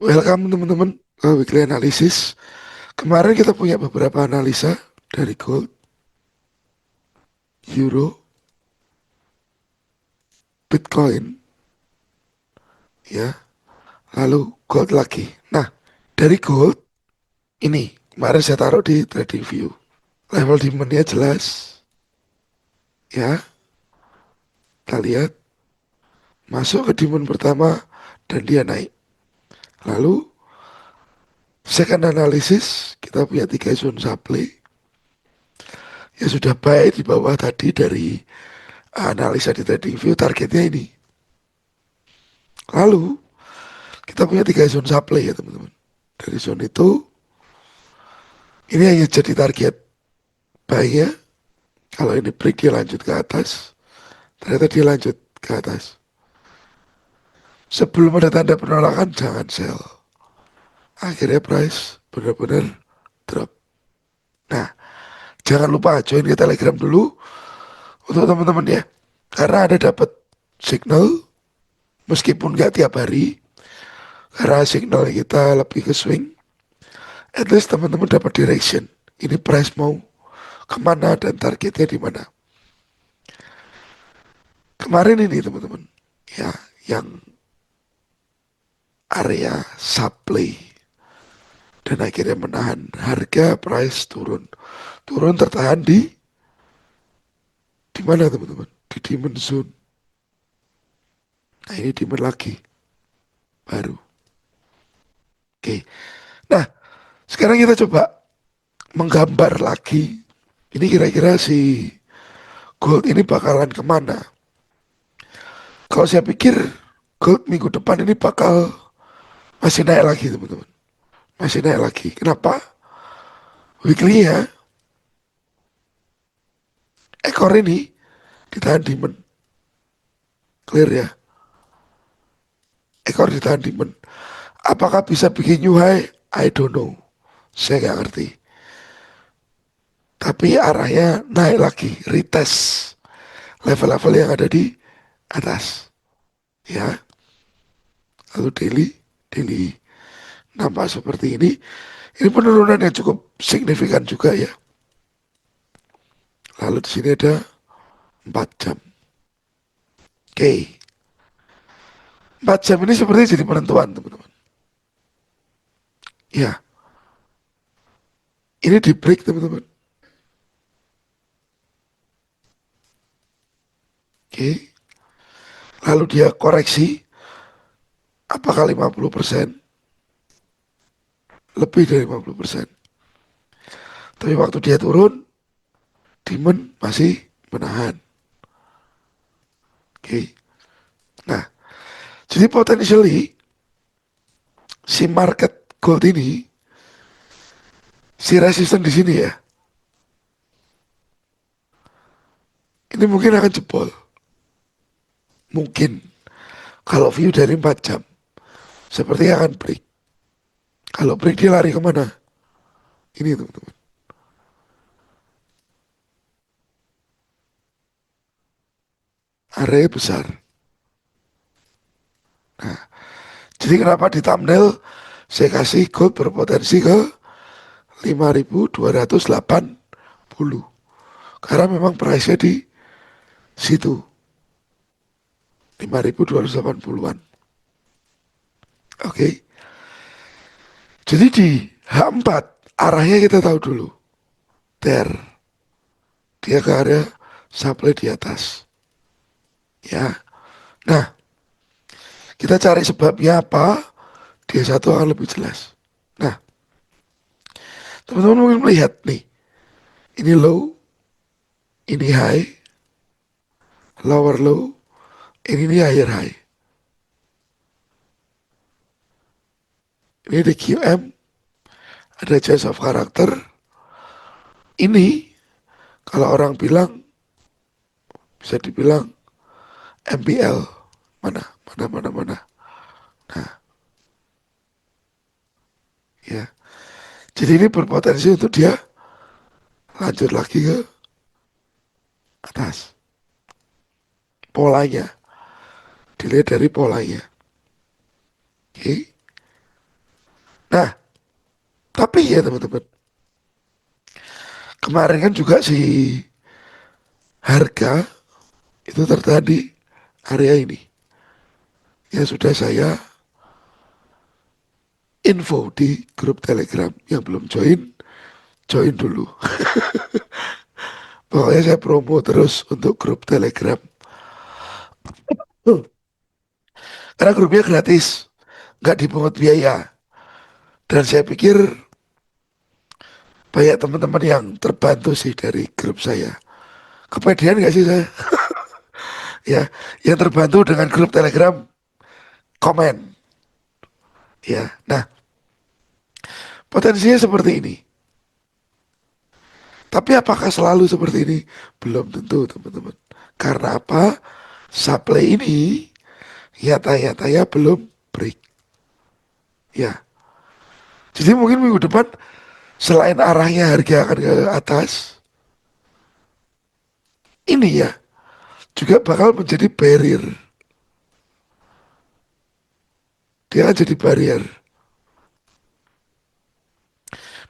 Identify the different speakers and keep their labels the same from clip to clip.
Speaker 1: Welcome teman-teman ke Weekly Analysis. Kemarin kita punya beberapa analisa dari gold, euro, bitcoin, ya, lalu gold lagi. Nah, dari gold ini kemarin saya taruh di trading view. Level demandnya jelas, ya. Kita lihat masuk ke demand pertama dan dia naik. Lalu second analysis kita punya 3 zone supply. Ya sudah baik di bawah tadi dari analisa di trading view targetnya ini. Lalu kita punya 3 zone supply ya teman-teman. Dari zone itu ini hanya jadi target buy-nya. Kalau ini break dia lanjut ke atas, ternyata dia lanjut ke atas. Sebelum ada tanda penolakan jangan sell. Akhirnya price benar-benar drop. Nah, jangan lupa join ke Telegram dulu untuk teman-teman ya. Karena ada dapat signal meskipun nggak tiap hari. Karena signal kita lebih ke swing. At least teman-teman dapat direction. Ini price mau kemana dan targetnya di mana. Kemarin ini teman-teman, ya, yang area supply dan akhirnya menahan harga price turun tertahan di mana teman-teman, di demand zone. Nah ini demand lagi baru. Oke, nah sekarang kita coba menggambar lagi ini kira-kira si gold ini bakalan kemana. Kalau saya pikir gold minggu depan ini bakal masih naik lagi teman-teman, masih naik lagi. Kenapa? Weekly ya, ekor ini ditahan demand, clear ya, ekor ditahan demand. Apakah bisa bikin new high? I don't know, saya nggak ngerti. Tapi arahnya naik lagi, retest level-level yang ada di atas, ya. Lalu daily nampak seperti ini. Ini penurunan yang cukup signifikan juga ya. Lalu di sini ada 4 jam. Oke, 4 jam ini seperti jadi penentuan teman-teman. Ya, ini di break teman-teman. Oke, lalu dia koreksi. Apakah 50%? Lebih dari 50%. Tapi waktu dia turun, demand masih menahan. Oke, nah jadi potentially si market gold ini, si resisten di sini ya, ini mungkin akan jebol. Mungkin kalau view dari 4 jam, sepertinya akan break. Kalau break dia lari kemana? Ini teman-teman, area besar. Jadi kenapa di thumbnail saya kasih gold berpotensi ke 5.280. Karena memang price-nya di situ, 5.280-an. Oke. Jadi di H4 arahnya kita tahu dulu. There. Dia ke area supply di atas. Ya. Nah, kita cari sebabnya apa. Dia satu akan lebih jelas. Nah, teman-teman mungkin melihat nih. Ini low, ini high, lower low, ini higher high. Ini di QM, ada change of character. Ini kalau orang bilang bisa dibilang MPL. Mana, mana, mana, mana. Nah, ya. Jadi ini berpotensi untuk dia lanjut lagi ke atas. Polanya, dilihat dari polanya. Oke. Tapi ya teman-teman, kemarin kan juga si harga itu tertahan di area ini. Ya sudah saya info di grup Telegram yang belum join, join dulu. Pokoknya saya promo terus untuk grup Telegram. Karena grupnya gratis, nggak dipungut biaya. Dan saya pikir banyak teman-teman yang terbantu sih dari grup saya. Kepedean nggak sih saya? Ya, yang terbantu dengan grup Telegram komen. Ya, nah potensinya seperti ini. Tapi apakah selalu seperti ini? Belum tentu teman-teman. Karena apa? Supply ini nyata-nyata ya belum break. Ya, jadi mungkin minggu depan selain arahnya harga akan ke atas, ini ya juga bakal menjadi barrier. Dia akan jadi barrier.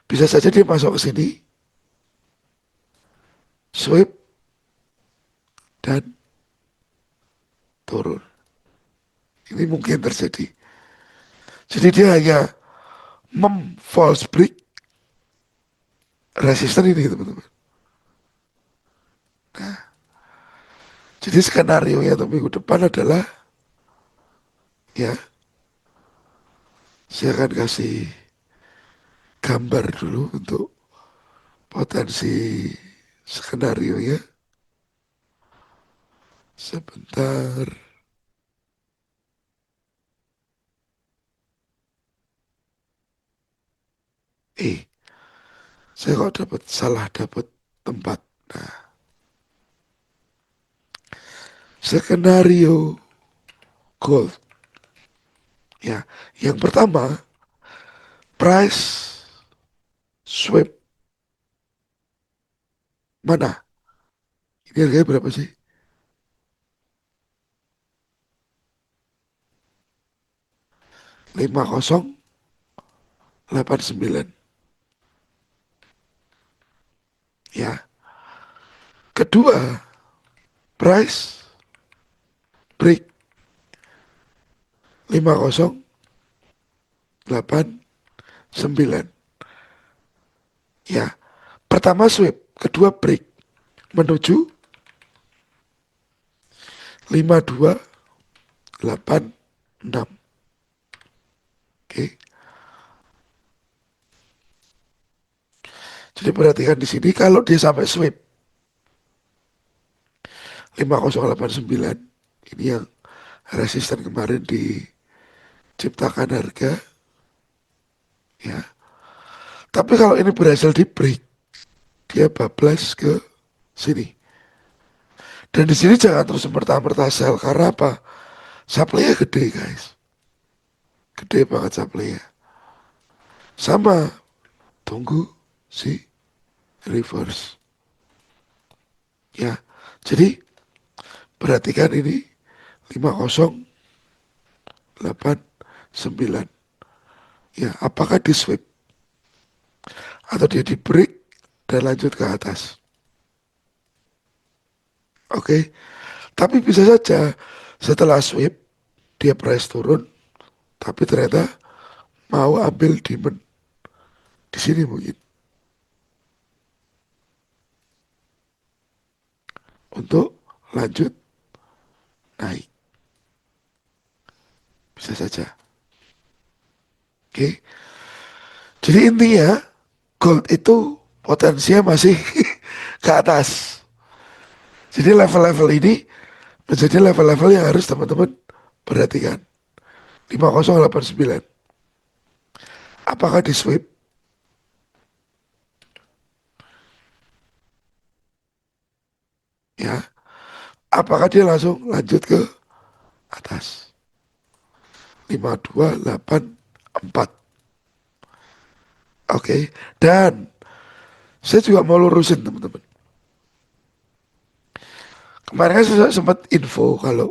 Speaker 1: Bisa saja dia masuk ke sini, sweep dan turun. Ini mungkin terjadi. Jadi dia hanya false break resisten ini teman-teman. Jadi skenario nya untuk minggu depan adalah ya saya akan kasih gambar dulu untuk potensi skenario nya. Sebentar. Eh, saya kok salah dapat tempat. Nah, skenario gold. Ya, yang pertama price sweep mana? Ini harganya berapa sih? 5089. Ya. Kedua, price break 5089. Ya. Pertama sweep, kedua break menuju 5286. Oke. Jadi perhatikan di sini kalau dia sampai sweep 5089 ini yang resisten kemarin diciptakan harga ya. Tapi kalau ini berhasil di break, dia bablas ke sini. Dan di sini jangan terus merta-merta sell karena apa? Supply-nya gede guys, gede banget supply-nya. Sama, tunggu si reverse. Ya, jadi perhatikan ini 5089. Ya, apakah di sweep atau dia di break dan lanjut ke atas? Oke, tapi bisa saja setelah sweep dia price turun, tapi ternyata mau ambil demand di sini mungkin untuk lanjut naik, bisa saja. Oke, jadi intinya gold itu potensinya masih ke atas. Jadi level-level ini menjadi level-level yang harus teman-teman perhatikan. 5089. Apakah di sweep? Ya. Apakah dia langsung lanjut ke atas? 5284. Oke. Dan saya juga mau lurusin teman-teman. Kemarin kan saya sempat info kalau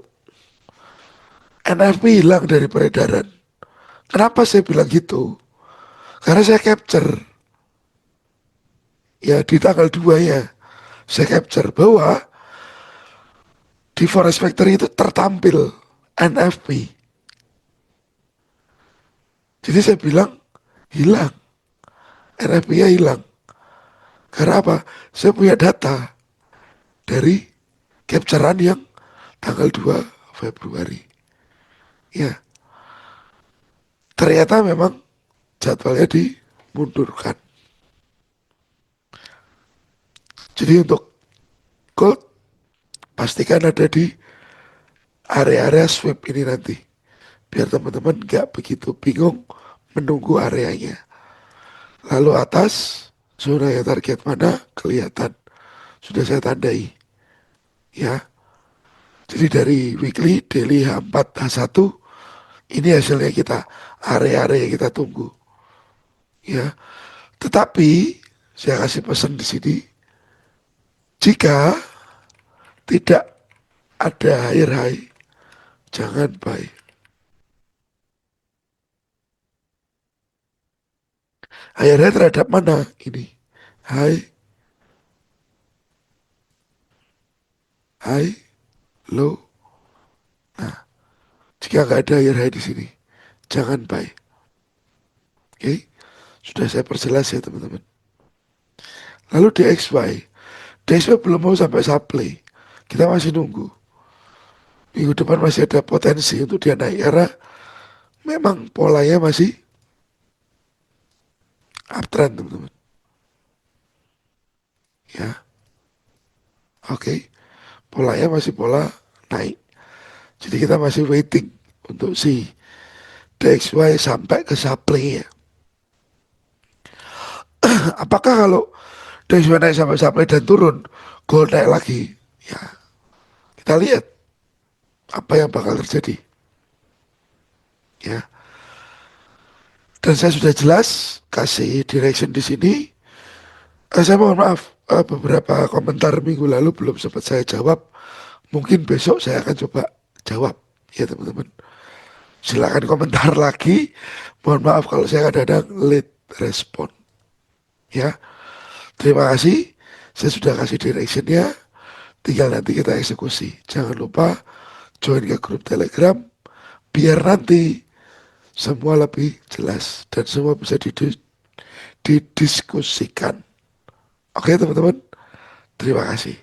Speaker 1: NFP hilang dari peredaran. Kenapa saya bilang gitu? Karena saya capture, ya di tanggal 2 ya, saya capture bahwa di Forest Factory itu tertampil NFP. Jadi saya bilang hilang, NFP-nya hilang. Karena apa? Saya punya data dari capturean yang tanggal 2 Februari. Ya, ternyata memang jadwalnya dimundurkan. Jadi untuk gold pastikan ada di area-area sweep ini nanti. Biar teman-teman gak begitu bingung menunggu areanya. Lalu atas zona yang target mana kelihatan. Sudah saya tandai. Ya. Jadi dari weekly, daily H4, H1 ini hasilnya kita. Area-area yang kita tunggu. Ya. Tetapi saya kasih pesan di sini. Jika tidak ada higher high, jangan buy. Higher high terhadap mana ini? High, high, low. Jika nggak ada higher high di sini, jangan buy. Oke, sudah saya perjelas ya teman-teman. Lalu DXY, DXY belum mau sampai supply. Kita masih nunggu. Minggu depan masih ada potensi untuk dia naik karena memang polanya masih uptrend teman-teman. Ya, oke. Polanya masih pola naik. Jadi kita masih waiting untuk si DXY sampai ke supply ya. Apakah kalau DXY naik sampai supply dan turun, gold naik lagi? Ya, kita lihat apa yang bakal terjadi. Ya, dan saya sudah jelas kasih direction di sini. Saya mohon maaf, beberapa komentar minggu lalu belum sempat saya jawab. Mungkin besok saya akan coba jawab ya teman-teman. Silakan komentar lagi. Mohon maaf kalau saya kadang-kadang late respon. Ya, terima kasih. Saya sudah kasih directionnya. Tinggal nanti kita eksekusi. Jangan lupa join ke grup Telegram biar nanti semua lebih jelas dan semua bisa didiskusikan. Oke teman-teman, terima kasih.